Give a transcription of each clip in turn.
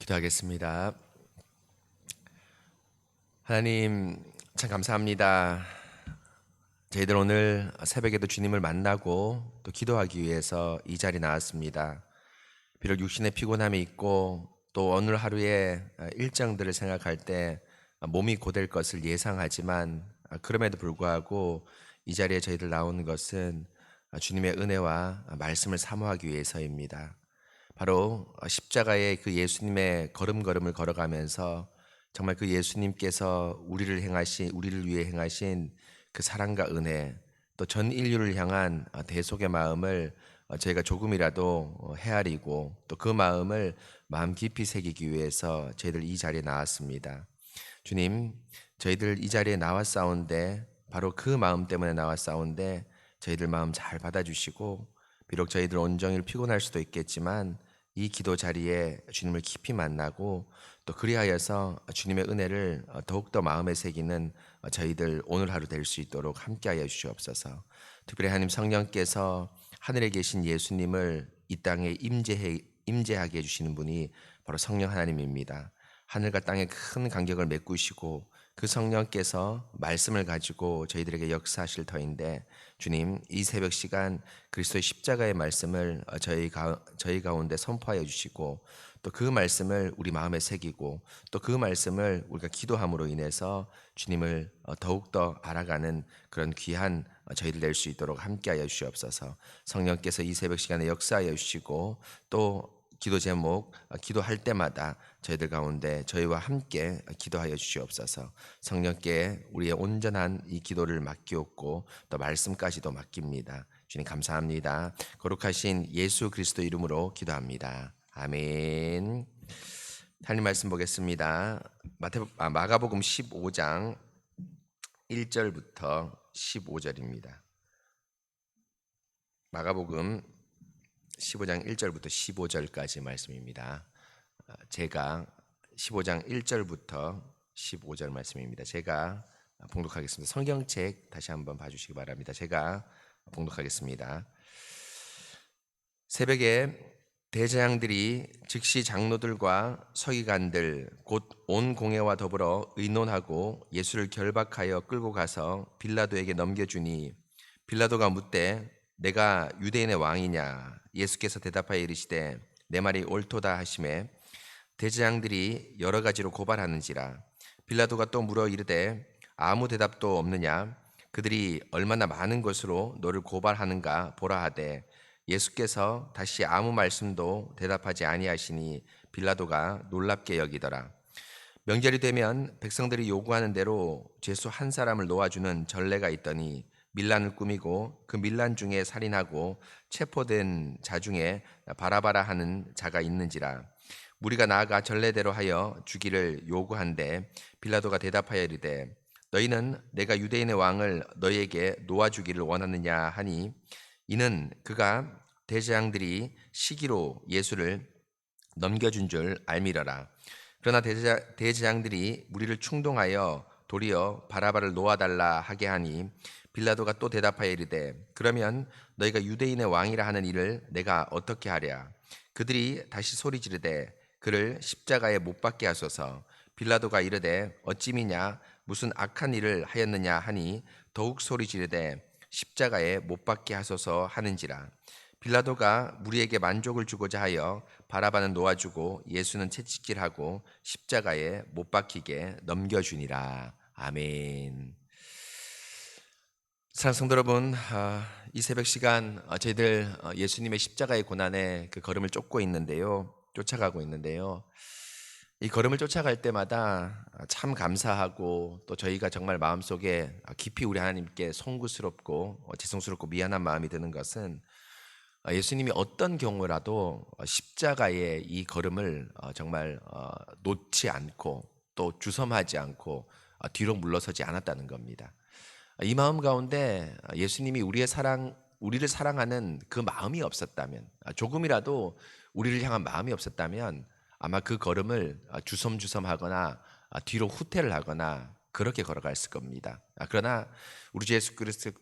기도하겠습니다. 하나님, 참 감사합니다. 저희들 오늘 새벽에도 주님을 만나고 또 기도하기 위해서 이 자리에 나왔습니다. 비록 육신의 피곤함이 있고 또 오늘 하루의 일정들을 생각할 때 몸이 고될 것을 예상하지만, 그럼에도 불구하고 이 자리에 저희들 나오는 것은 주님의 은혜와 말씀을 사모하기 위해서입니다. 바로 십자가의 그 예수님의 걸음걸음을 걸어가면서 정말 그 예수님께서 우리를 위해 행하신 그 사랑과 은혜, 또 전 인류를 향한 대속의 마음을 저희가 조금이라도 헤아리고 또 그 마음을 마음 깊이 새기기 위해서 저희들 이 자리에 나왔습니다. 주님, 저희들 이 자리에 나왔사온데 바로 그 마음 때문에 나왔사온데 저희들 마음 잘 받아주시고, 비록 저희들 온종일 피곤할 수도 있겠지만 이 기도 자리에 주님을 깊이 만나고 또 그리하여서 주님의 은혜를 더욱더 마음에 새기는 저희들 오늘 하루 될 수 있도록 함께하여 주시옵소서. 특별히 하나님 성령께서 하늘에 계신 예수님을 이 땅에 임재하게 해주시는 분이 바로 성령 하나님입니다. 하늘과 땅에 큰 간격을 메꾸시고 그 성령께서 말씀을 가지고 저희들에게 역사하실 터인데, 주님, 이 새벽 시간 그리스도의 십자가의 말씀을 저희 가운데 선포하여 주시고 또 그 말씀을 우리 마음에 새기고 또 그 말씀을 우리가 기도함으로 인해서 주님을 더욱더 알아가는 그런 귀한 저희들 될 수 있도록 함께하여 주시옵소서. 성령께서 이 새벽 시간에 역사하여 주시고 또 기도 제목 기도할 때마다 저희들 가운데 저희와 함께 기도하여 주시옵소서. 성령께 우리의 온전한 이 기도를 맡기옵고 또 말씀까지도 맡깁니다. 주님 감사합니다. 거룩하신 예수 그리스도 이름으로 기도합니다. 아멘. 하나님 말씀 보겠습니다. 마가복음 15장 1절부터 15절입니다. 마가복음 15장 1절부터 15절까지 말씀입니다. 제가 15장 1절부터 15절 말씀입니다. 제가 봉독하겠습니다. 성경책 다시 한번 봐주시기 바랍니다. 제가 봉독하겠습니다. 새벽에 대제사장들이 즉시 장로들과 서기관들 곧 온 공회와 더불어 의논하고 예수를 결박하여 끌고 가서 빌라도에게 넘겨주니, 빌라도가 묻되 내가 유대인의 왕이냐? 예수께서 대답하여 이르시되 내 말이 옳도다 하시매 대제사장들이 여러 가지로 고발하는지라. 빌라도가 또 물어 이르되 아무 대답도 없느냐? 그들이 얼마나 많은 것으로 너를 고발하는가 보라 하되, 예수께서 다시 아무 말씀도 대답하지 아니하시니 빌라도가 놀랍게 여기더라. 명절이 되면 백성들이 요구하는 대로 죄수 한 사람을 놓아주는 전례가 있더니 밀란을 꾸미고 그 밀란 중에 살인하고 체포된 자 중에 바라바라 하는 자가 있는지라. 무리가 나아가 전례대로 하여 주기를 요구한데 빌라도가 대답하여 이르되 너희는 내가 유대인의 왕을 너희에게 놓아주기를 원하느냐 하니, 이는 그가 대제사장들이 시기로 예수를 넘겨준 줄 알미러라. 그러나 대제사장들이 무리를 충동하여 도리어 바라바를 놓아달라 하게 하니 빌라도가 또 대답하여 이르되 그러면 너희가 유대인의 왕이라 하는 일을 내가 어떻게 하랴? 그들이 다시 소리 지르되 그를 십자가에 못 박게 하소서. 빌라도가 이르되 어찌미냐? 무슨 악한 일을 하였느냐 하니 더욱 소리 지르되 십자가에 못 박게 하소서 하는지라. 빌라도가 무리에게 만족을 주고자 하여 바라바는 놓아주고 예수는 채찍질하고 십자가에 못 박히게 넘겨주니라. 아멘. 사랑하는 성도 여러분, 이 새벽 시간 저희들 예수님의 십자가의 고난에 그 걸음을 쫓아가고 있는데요. 이 걸음을 쫓아갈 때마다 참 감사하고 또 저희가 정말 마음속에 깊이 우리 하나님께 송구스럽고 죄송스럽고 미안한 마음이 드는 것은, 예수님이 어떤 경우라도 십자가의 이 걸음을 정말 놓지 않고 또 주섬하지 않고 뒤로 물러서지 않았다는 겁니다. 이 마음 가운데 예수님이 우리를 사랑하는 그 마음이 없었다면, 조금이라도 우리를 향한 마음이 없었다면 아마 그 걸음을 주섬주섬하거나 뒤로 후퇴를 하거나 그렇게 걸어갔을 겁니다. 그러나 우리 주 예수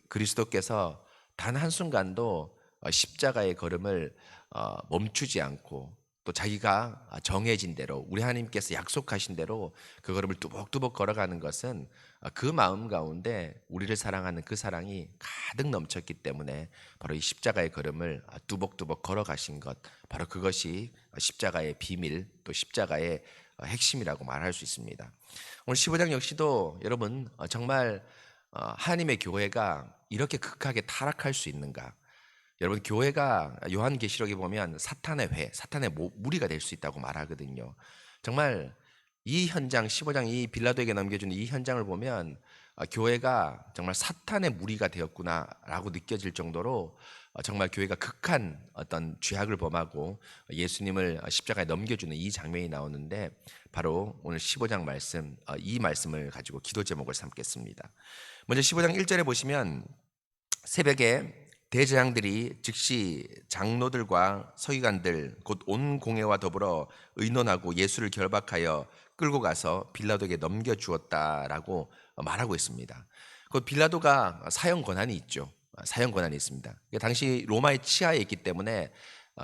그리스도께서 단 한순간도 십자가의 걸음을 멈추지 않고 또 자기가 정해진 대로 우리 하나님께서 약속하신 대로 그 걸음을 뚜벅뚜벅 걸어가는 것은 그 마음 가운데 우리를 사랑하는 그 사랑이 가득 넘쳤기 때문에 바로 이 십자가의 걸음을 뚜벅뚜벅 걸어가신 것, 바로 그것이 십자가의 비밀, 또 십자가의 핵심이라고 말할 수 있습니다. 오늘 15장 역시도 여러분 정말 하나님의 교회가 이렇게 극하게 타락할 수 있는가? 여러분, 교회가 요한계시록에 보면 사탄의 회, 사탄의 무리가 될 수 있다고 말하거든요. 정말 이 현장, 15장 이 빌라도에게 넘겨준 이 현장을 보면 교회가 정말 사탄의 무리가 되었구나라고 느껴질 정도로 정말 교회가 극한 어떤 죄악을 범하고 예수님을 십자가에 넘겨주는 이 장면이 나오는데, 바로 오늘 15장 말씀, 이 말씀을 가지고 기도 제목을 삼겠습니다. 먼저 15장 1절에 보시면, 새벽에 대제사장들이 즉시 장로들과 서기관들 곧 온 공회와 더불어 의논하고 예수를 결박하여 끌고 가서 빌라도에게 넘겨주었다라고 말하고 있습니다. 그 빌라도가 사형 권한이 있죠. 사형 권한이 있습니다. 당시 로마의 치하에 있기 때문에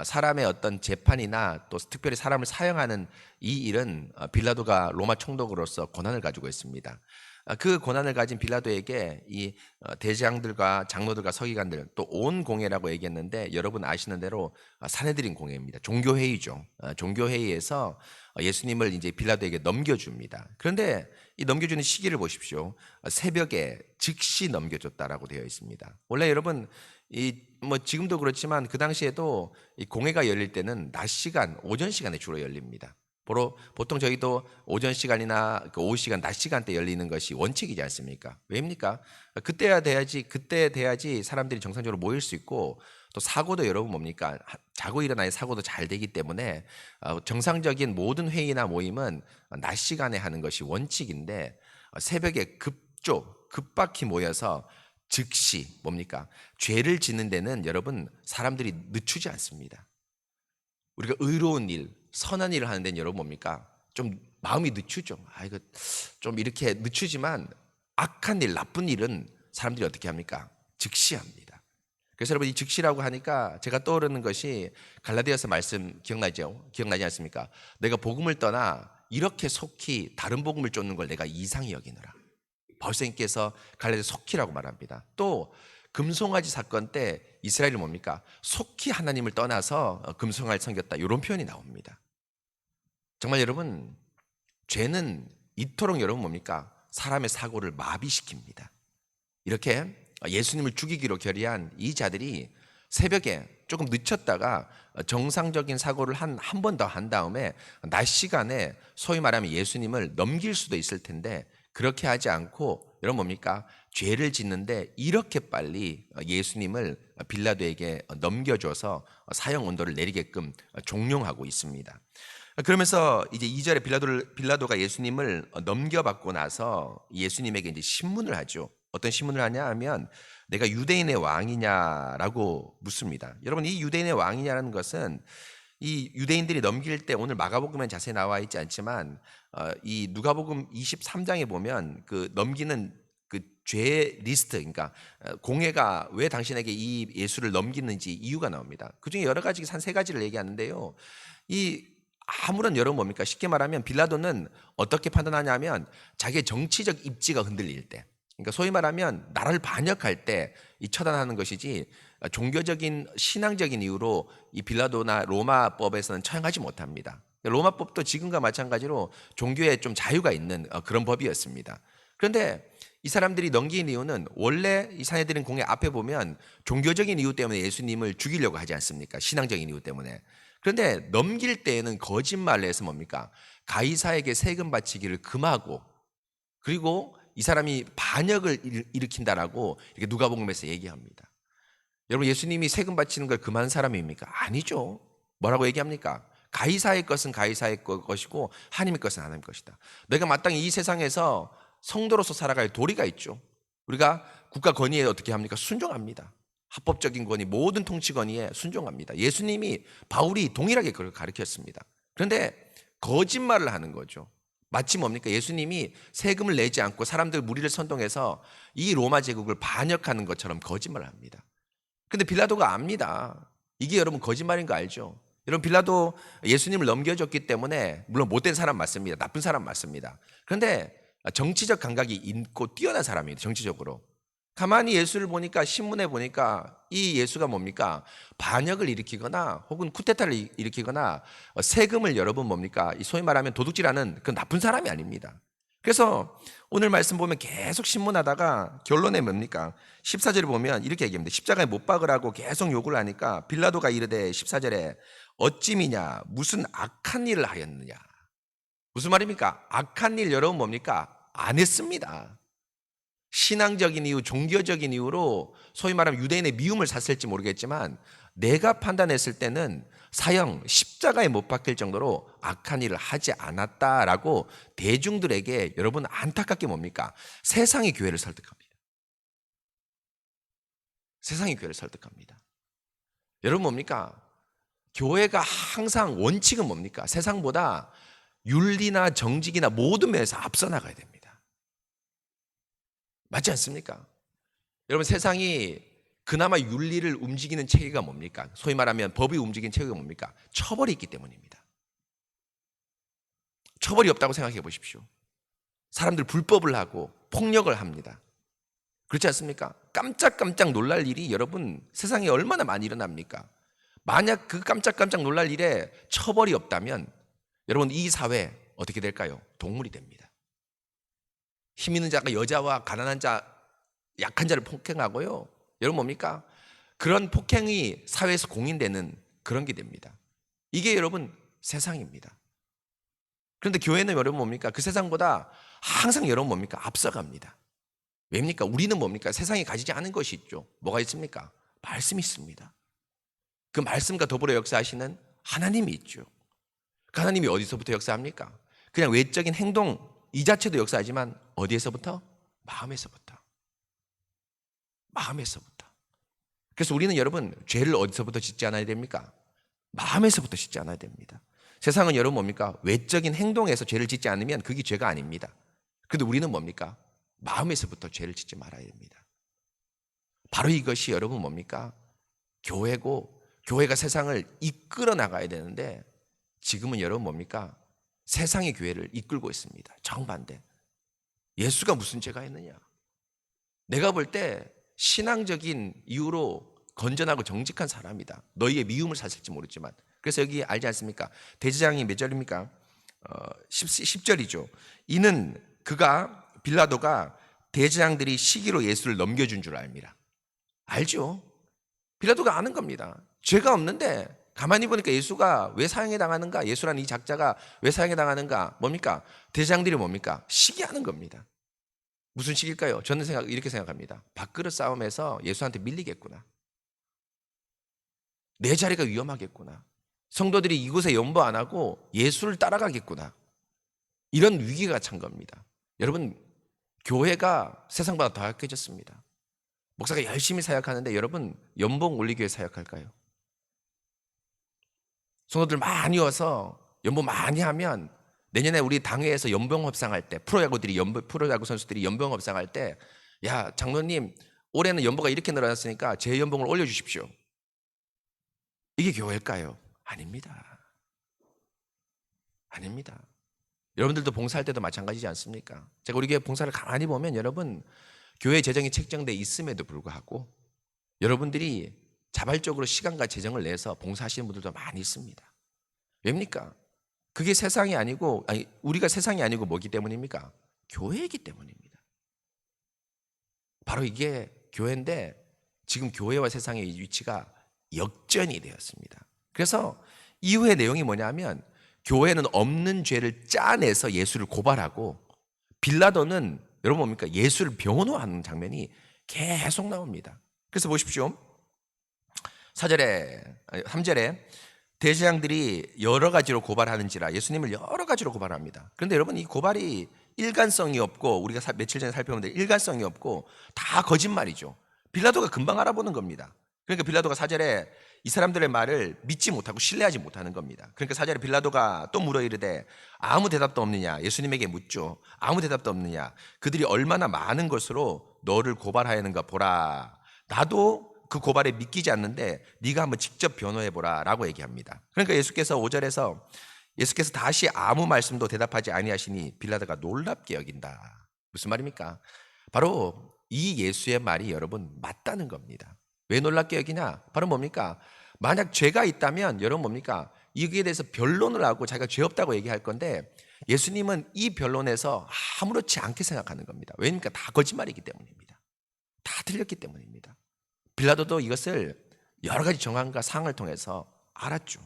사람의 어떤 재판이나 또 특별히 사람을 사형하는 이 일은 빌라도가 로마 총독으로서 권한을 가지고 있습니다. 그 권한을 가진 빌라도에게 이 대제사장들과 장로들과 서기관들, 또 온 공회라고 얘기했는데, 여러분 아시는 대로 산헤드린 공회입니다. 종교회의죠. 종교회의에서 예수님을 이제 빌라도에게 넘겨줍니다. 그런데 이 넘겨주는 시기를 보십시오. 새벽에 즉시 넘겨줬다라고 되어 있습니다. 원래 여러분 지금도 그렇지만 그 당시에도 이 공회가 열릴 때는 낮 시간, 오전 시간에 주로 열립니다. 보통 저희도 오전 시간이나 오후 시간, 낮 시간대 열리는 것이 원칙이지 않습니까? 왜입니까? 그때 돼야지 사람들이 정상적으로 모일 수 있고, 또 사고도 여러분 뭡니까? 자고 일어나야 사고도 잘 되기 때문에 정상적인 모든 회의나 모임은 낮 시간에 하는 것이 원칙인데, 새벽에 급박히 모여서 즉시 뭡니까? 죄를 짓는 데는 여러분 사람들이 늦추지 않습니다. 우리가 의로운 일, 선한 일을 하는 데는 여러분 뭡니까? 좀 마음이 늦추죠. 이거 좀 이렇게 늦추지만 악한 일, 나쁜 일은 사람들이 어떻게 합니까? 즉시 합니다. 그래서 여러분, 이 즉시라고 하니까 제가 떠오르는 것이 갈라디아서 말씀 기억나지 않습니까? 내가 복음을 떠나 이렇게 속히 다른 복음을 쫓는 걸 내가 이상히 여기노라. 바울선생님께서 갈라디아 속히라고 말합니다. 또 금송아지 사건 때 이스라엘이 뭡니까? 속히 하나님을 떠나서 금송아지를 섬겼다, 이런 표현이 나옵니다. 정말 여러분, 죄는 이토록 여러분 뭡니까? 사람의 사고를 마비시킵니다. 이렇게 예수님을 죽이기로 결의한 이 자들이 새벽에 조금 늦췄다가 정상적인 사고를 한 번 더 한 다음에 낮 시간에 소위 말하면 예수님을 넘길 수도 있을 텐데, 그렇게 하지 않고 여러분 뭡니까? 죄를 짓는데 이렇게 빨리 예수님을 빌라도에게 넘겨줘서 사형 온도를 내리게끔 종용하고 있습니다. 그러면서 이제 2절에 빌라도가 예수님을 넘겨받고 나서 예수님에게 이제 신문을 하죠. 어떤 신문을 하냐 하면, 내가 유대인의 왕이냐라고 묻습니다. 여러분, 이 유대인의 왕이냐라는 것은 이 유대인들이 넘길 때, 오늘 마가복음에 자세히 나와 있지 않지만 이 누가복음 23장에 보면 그 넘기는 그 죄 리스트, 그러니까 공회가 왜 당신에게 이 예수를 넘기는지 이유가 나옵니다. 그중에 여러 가지, 한 세 가지를 얘기하는데요. 이 아무런 여러분 뭡니까? 쉽게 말하면 빌라도는 어떻게 판단하냐면, 자기의 정치적 입지가 흔들릴 때, 그러니까 소위 말하면 나라를 반역할 때 이 처단하는 것이지, 종교적인 신앙적인 이유로 이 빌라도나 로마법에서는 처형하지 못합니다. 로마법도 지금과 마찬가지로 종교에 좀 자유가 있는 그런 법이었습니다. 그런데 이 사람들이 넘긴 이유는, 원래 이 산헤드린 공회 앞에 보면 종교적인 이유 때문에 예수님을 죽이려고 하지 않습니까? 신앙적인 이유 때문에. 그런데 넘길 때에는 거짓말을 해서 뭡니까? 가이사에게 세금 바치기를 금하고, 그리고 이 사람이 반역을 일으킨다라고 이렇게 누가복음에서 얘기합니다. 여러분, 예수님이 세금 바치는 걸 금한 사람입니까? 아니죠. 뭐라고 얘기합니까? 가이사의 것은 가이사의 것이고 하나님의 것은 하나님의 것이다. 내가 마땅히 이 세상에서 성도로서 살아갈 도리가 있죠. 우리가 국가 권위에 어떻게 합니까? 순종합니다. 합법적인 권위, 모든 통치 권위에 순종합니다. 예수님이, 바울이 동일하게 그걸 가르쳤습니다. 그런데 거짓말을 하는 거죠. 마치 뭡니까? 예수님이 세금을 내지 않고 사람들 무리를 선동해서 이 로마 제국을 반역하는 것처럼 거짓말을 합니다. 근데 빌라도가 압니다. 이게 여러분 거짓말인 거 알죠? 여러분 빌라도 예수님을 넘겨줬기 때문에 물론 못된 사람 맞습니다. 나쁜 사람 맞습니다. 그런데 정치적 감각이 있고 뛰어난 사람이에요. 정치적으로. 가만히 예수를 보니까 신문에 보니까 이 예수가 뭡니까? 반역을 일으키거나 혹은 쿠데타를 일으키거나 세금을 여러분 뭡니까? 이 소위 말하면 도둑질하는 그 나쁜 사람이 아닙니다. 그래서 오늘 말씀 보면 계속 신문하다가 결론에 뭡니까? 14절을 보면 이렇게 얘기합니다. 십자가에 못 박으라고 계속 요구를 하니까 빌라도가 이르되 14절에 어찌미냐 무슨 악한 일을 하였느냐. 무슨 말입니까? 악한 일 여러분 뭡니까? 안 했습니다. 신앙적인 이유, 종교적인 이유로 소위 말하면 유대인의 미움을 샀을지 모르겠지만 내가 판단했을 때는 사형, 십자가에 못 박힐 정도로 악한 일을 하지 않았다라고 대중들에게 여러분 안타깝게 뭡니까? 세상의 교회를 설득합니다. 세상의 교회를 설득합니다. 여러분 뭡니까? 교회가 항상 원칙은 뭡니까? 세상보다 윤리나 정직이나 모든 면에서 앞서 나가야 됩니다. 맞지 않습니까? 여러분 세상이 그나마 윤리를 움직이는 체계가 뭡니까? 소위 말하면 법이 움직이는 체계가 뭡니까? 처벌이 있기 때문입니다. 처벌이 없다고 생각해 보십시오. 사람들 불법을 하고 폭력을 합니다. 그렇지 않습니까? 깜짝깜짝 놀랄 일이 여러분 세상에 얼마나 많이 일어납니까? 만약 그 깜짝깜짝 놀랄 일에 처벌이 없다면 여러분 이 사회 어떻게 될까요? 동물이 됩니다. 힘 있는 자가 여자와 가난한 자, 약한 자를 폭행하고요. 여러분 뭡니까? 그런 폭행이 사회에서 공인되는 그런 게 됩니다. 이게 여러분 세상입니다. 그런데 교회는 여러분 뭡니까? 그 세상보다 항상 여러분 뭡니까? 앞서갑니다. 왜입니까? 우리는 뭡니까? 세상이 가지지 않은 것이 있죠. 뭐가 있습니까? 말씀이 있습니다. 그 말씀과 더불어 역사하시는 하나님이 있죠. 그 하나님이 어디서부터 역사합니까? 그냥 외적인 행동 이 자체도 역사하지만 어디에서부터? 마음에서부터. 마음에서부터. 그래서 우리는 여러분 죄를 어디서부터 짓지 않아야 됩니까? 마음에서부터 짓지 않아야 됩니다. 세상은 여러분 뭡니까? 외적인 행동에서 죄를 짓지 않으면 그게 죄가 아닙니다. 그런데 우리는 뭡니까? 마음에서부터 죄를 짓지 말아야 됩니다. 바로 이것이 여러분 뭡니까? 교회고 교회가 세상을 이끌어 나가야 되는데 지금은 여러분 뭡니까? 세상의 교회를 이끌고 있습니다. 정반대. 예수가 무슨 죄가 있느냐? 내가 볼 때 신앙적인 이유로 건전하고 정직한 사람이다. 너희의 미움을 샀을지 모르지만. 그래서 여기 알지 않습니까? 대제사장이 몇 절입니까? 10절이죠. 이는 그가 빌라도가 대제사장들이 시기로 예수를 넘겨준 줄 압니다. 알죠? 빌라도가 아는 겁니다. 죄가 없는데 가만히 보니까 예수가 왜 사형에 당하는가? 예수라는 이 작자가 왜 사형에 당하는가? 뭡니까? 대제사장들이 뭡니까? 시기하는 겁니다. 무슨 시기일까요? 저는 이렇게 생각합니다. 밥그릇 싸움에서 예수한테 밀리겠구나. 내 자리가 위험하겠구나. 성도들이 이곳에 연보 안 하고 예수를 따라가겠구나. 이런 위기가 찬 겁니다. 여러분 교회가 세상보다 더 약해졌습니다. 목사가 열심히 사역하는데 여러분 연봉 올리기 위해 사역할까요? 성도들 많이 와서 연봉 많이 하면 내년에 우리 당회에서 연봉 협상할 때 프로야구 선수들이 연봉 협상할 때 야 장로님 올해는 연봉가 이렇게 늘어났으니까 제 연봉을 올려주십시오. 이게 교회일까요? 아닙니다. 아닙니다. 여러분들도 봉사할 때도 마찬가지지 않습니까? 제가 우리 교회 봉사를 가만히 보면 여러분 교회 재정이 책정돼 있음에도 불구하고 여러분들이 자발적으로 시간과 재정을 내서 봉사하시는 분들도 많이 있습니다. 왜입니까? 그게 세상이 아니고 우리가 세상이 아니고 뭐기 때문입니까? 교회이기 때문입니다. 바로 이게 교회인데 지금 교회와 세상의 위치가 역전이 되었습니다. 그래서 이후의 내용이 뭐냐면 교회는 없는 죄를 짜내서 예수를 고발하고 빌라도는 여러분 뭡니까? 예수를 변호하는 장면이 계속 나옵니다. 그래서 보십시오. 3절에 대제사장들이 여러 가지로 고발하는지라 예수님을 여러 가지로 고발합니다. 그런데 여러분 이 고발이 일관성이 없고 우리가 며칠 전에 살펴봤는데 일관성이 없고 다 거짓말이죠. 빌라도가 금방 알아보는 겁니다. 그러니까 빌라도가 4절에 이 사람들의 말을 믿지 못하고 신뢰하지 못하는 겁니다. 그러니까 4절에 빌라도가 또 물어 이르되 아무 대답도 없느냐? 예수님에게 묻죠. 아무 대답도 없느냐? 그들이 얼마나 많은 것으로 너를 고발하였는가 보라. 나도 그 고발에 믿기지 않는데 네가 한번 직접 변호해보라 라고 얘기합니다. 그러니까 예수께서 5절에서 예수께서 다시 아무 말씀도 대답하지 아니하시니 빌라도가 놀랍게 여긴다. 무슨 말입니까? 바로 이 예수의 말이 여러분 맞다는 겁니다. 왜 놀랍게 여기냐? 바로 뭡니까? 만약 죄가 있다면 여러분 뭡니까? 이기에 대해서 변론을 하고 자기가 죄 없다고 얘기할 건데 예수님은 이 변론에서 아무렇지 않게 생각하는 겁니다. 왜냐니까 다 거짓말이기 때문입니다. 다 틀렸기 때문입니다. 빌라도도 이것을 여러 가지 정황과 상황을 통해서 알았죠.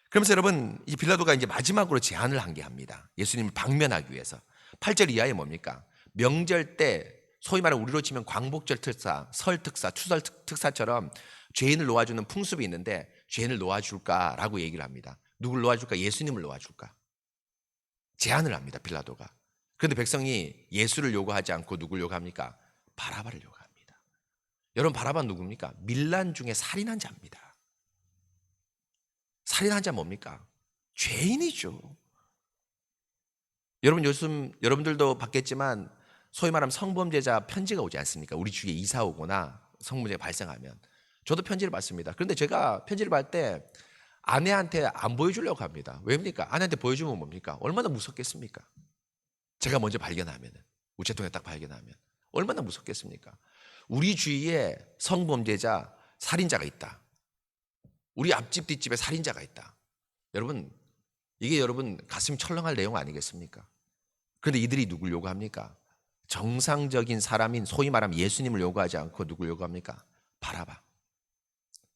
그러면서 여러분 이 빌라도가 이제 마지막으로 제안을 한 게 합니다. 예수님을 방면하기 위해서. 8절 이하에 뭡니까? 명절 때 소위 말하는 우리로 치면 광복절 특사, 설 특사, 추설 특사처럼 죄인을 놓아주는 풍습이 있는데 죄인을 놓아줄까라고 얘기를 합니다. 누굴 놓아줄까? 예수님을 놓아줄까? 제안을 합니다. 빌라도가. 그런데 백성이 예수를 요구하지 않고 누굴 요구합니까? 바라바를 요구합니다. 여러분 바라바는 누굽니까? 밀란 중에 살인한 자입니다. 살인한 자 뭡니까? 죄인이죠. 여러분 요즘 여러분들도 봤겠지만 소위 말하면 성범죄자 편지가 오지 않습니까? 우리 주위에 이사 오거나 성범죄가 발생하면. 저도 편지를 받습니다. 그런데 제가 편지를 받을 때 아내한테 안 보여주려고 합니다. 왜입니까? 아내한테 보여주면 뭡니까? 얼마나 무섭겠습니까? 제가 먼저 발견하면, 우체통에 딱 발견하면 얼마나 무섭겠습니까? 우리 주위에 성범죄자, 살인자가 있다. 우리 앞집 뒷집에 살인자가 있다. 여러분 이게 여러분 가슴이 철렁할 내용 아니겠습니까? 그런데 이들이 누굴 요구합니까? 정상적인 사람인 소위 말하면 예수님을 요구하지 않고 누굴 요구합니까? 바라바.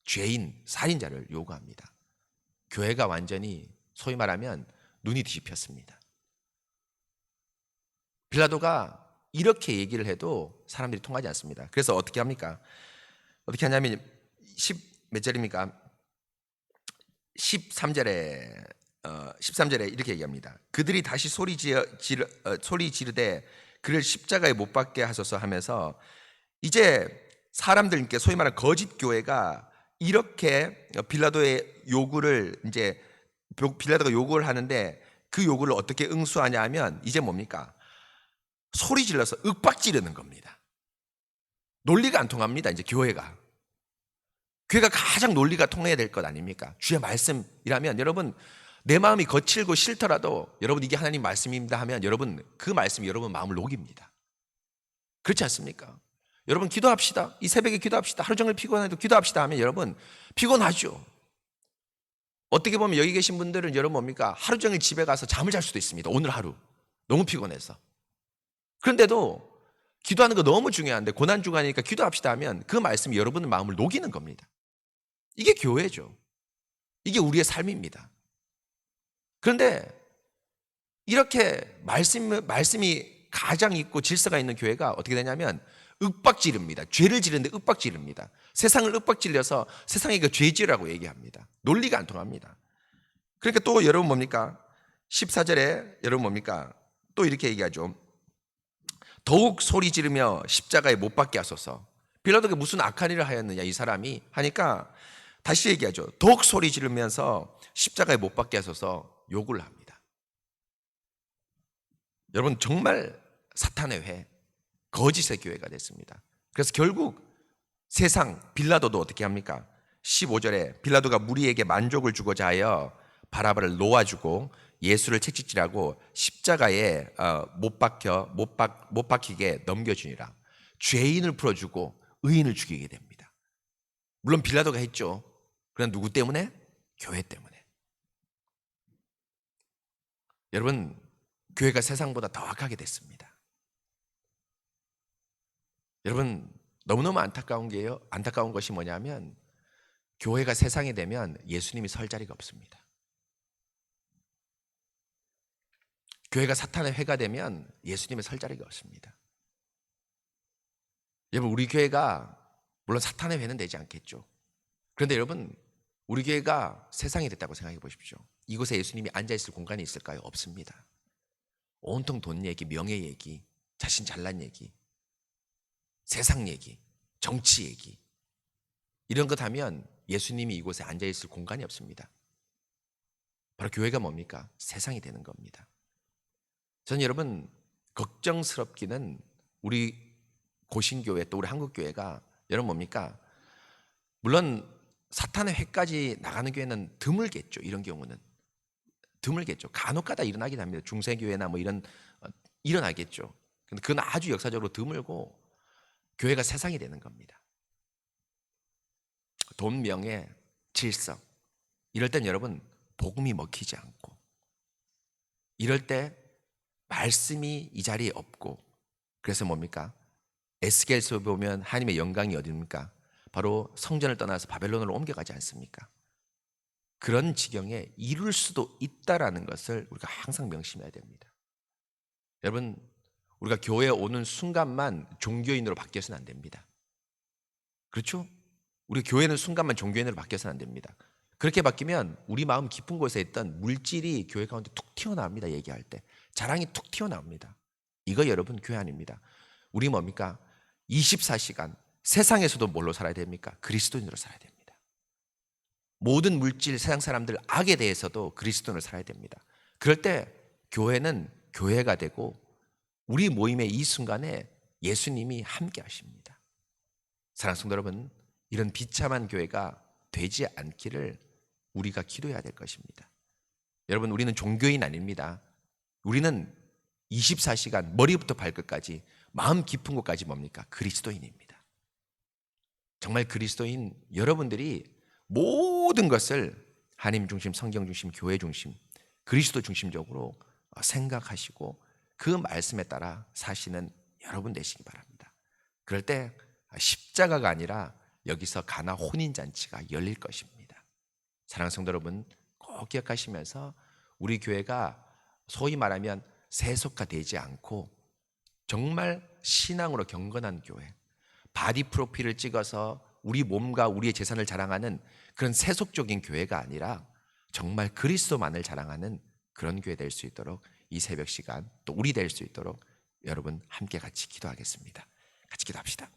죄인, 살인자를 요구합니다. 교회가 완전히 소위 말하면 눈이 뒤집혔습니다. 빌라도가 이렇게 얘기를 해도 사람들이 통하지 않습니다. 그래서 어떻게 합니까? 어떻게 하냐면 10몇 절입니까? 13절에 이렇게 얘기합니다. 그들이 다시 소리 지르되 그를 십자가에 못 박게 하소서 하면서 이제 사람들께 소위 말하는 거짓 교회가 이렇게 빌라도의 요구를 이제 빌라도가 요구를 하는데 그 요구를 어떻게 응수하냐 하면 이제 뭡니까? 소리 질러서 윽박 지르는 겁니다. 논리가 안 통합니다. 이제 교회가 가장 논리가 통해야 될 것 아닙니까? 주의 말씀이라면 여러분 내 마음이 거칠고 싫더라도 여러분 이게 하나님 말씀입니다 하면 여러분 그 말씀이 여러분 마음을 녹입니다. 그렇지 않습니까? 여러분 기도합시다. 이 새벽에 기도합시다. 하루 종일 피곤해도 기도합시다 하면 여러분 피곤하죠. 어떻게 보면 여기 계신 분들은 여러분 뭡니까? 하루 종일 집에 가서 잠을 잘 수도 있습니다. 오늘 하루 너무 피곤해서. 그런데도 기도하는 거 너무 중요한데 고난주간이니까 기도합시다 하면 그 말씀이 여러분의 마음을 녹이는 겁니다. 이게 교회죠. 이게 우리의 삶입니다. 그런데 이렇게 말씀이 가장 있고 질서가 있는 교회가 어떻게 되냐면 윽박지릅니다. 죄를 지르는데 윽박지릅니다. 세상을 윽박질려서 세상에게 죄지라고 얘기합니다. 논리가 안 통합니다. 그러니까 또 여러분 뭡니까? 14절에 여러분 뭡니까? 또 이렇게 얘기하죠. 더욱 소리 지르며 십자가에 못 박게 하소서. 빌라도가 무슨 악한 일을 하였느냐 이 사람이 하니까 다시 얘기하죠. 더욱 소리 지르면서 십자가에 못 박게 하소서 요구를 합니다. 여러분 정말 사탄의 회, 거짓의 교회가 됐습니다. 그래서 결국 세상 빌라도도 어떻게 합니까? 15절에 빌라도가 무리에게 만족을 주고자 하여 바라바를 놓아주고 예수를 채찍질하고 십자가에 못 박히게 넘겨주니라. 죄인을 풀어주고 의인을 죽이게 됩니다. 물론 빌라도가 했죠. 그러나 누구 때문에? 교회 때문에. 여러분 교회가 세상보다 더 악하게 됐습니다. 여러분 너무너무 안타까운 것이 뭐냐면 교회가 세상이 되면 예수님이 설 자리가 없습니다. 교회가 사탄의 회가 되면 예수님의 설 자리가 없습니다. 여러분 우리 교회가 물론 사탄의 회는 되지 않겠죠. 그런데 여러분 우리 교회가 세상이 됐다고 생각해 보십시오. 이곳에 예수님이 앉아있을 공간이 있을까요? 없습니다. 온통 돈 얘기, 명예 얘기, 자신 잘난 얘기, 세상 얘기, 정치 얘기 이런 것 하면 예수님이 이곳에 앉아있을 공간이 없습니다. 바로 교회가 뭡니까? 세상이 되는 겁니다. 저는 여러분 걱정스럽기는 우리 고신교회 또 우리 한국교회가 여러분 뭡니까? 물론 사탄의 회까지 나가는 교회는 드물겠죠. 이런 경우는 드물겠죠. 간혹가다 일어나긴 합니다. 중세교회나 뭐 이런 일어나겠죠. 근데 그건 아주 역사적으로 드물고 교회가 세상이 되는 겁니다. 돈, 명예, 질서. 이럴 땐 여러분 복음이 먹히지 않고, 이럴 때 말씀이 이 자리에 없고, 그래서 뭡니까? 에스겔서 보면 하나님의 영광이 어디입니까? 바로 성전을 떠나서 바벨론으로 옮겨가지 않습니까? 그런 지경에 이룰 수도 있다라는 것을 우리가 항상 명심해야 됩니다. 여러분, 우리가 교회에 오는 순간만 종교인으로 바뀌어서는 안 됩니다. 그렇죠? 우리 교회는 순간만 종교인으로 바뀌어서는 안 됩니다. 그렇게 바뀌면 우리 마음 깊은 곳에 있던 물질이 교회 가운데 툭 튀어나옵니다. 얘기할 때 자랑이 툭 튀어나옵니다. 이거 여러분 교회 아닙니다. 우리 뭡니까? 24시간 세상에서도 뭘로 살아야 됩니까? 그리스도인으로 살아야 됩니다. 모든 물질, 세상 사람들, 악에 대해서도 그리스도인으로 살아야 됩니다. 그럴 때 교회는 교회가 되고 우리 모임의 이 순간에 예수님이 함께 하십니다. 사랑하는 성도 여러분, 이런 비참한 교회가 되지 않기를 우리가 기도해야 될 것입니다. 여러분, 우리는 종교인 아닙니다. 우리는 24시간 머리부터 발끝까지 마음 깊은 곳까지 뭡니까? 그리스도인입니다. 정말 그리스도인 여러분들이 모든 것을 하나님 중심, 성경 중심, 교회 중심, 그리스도 중심적으로 생각하시고 그 말씀에 따라 사시는 여러분 되시기 바랍니다. 그럴 때 십자가가 아니라 여기서 가나 혼인잔치가 열릴 것입니다. 사랑하는 성도 여러분, 꼭 기억하시면서 우리 교회가 소위 말하면 세속화되지 않고 정말 신앙으로 경건한 교회, 바디 프로필을 찍어서 우리 몸과 우리의 재산을 자랑하는 그런 세속적인 교회가 아니라 정말 그리스도만을 자랑하는 그런 교회 될 수 있도록 이 새벽 시간 또 우리 될 수 있도록 여러분 함께 같이 기도하겠습니다. 같이 기도합시다.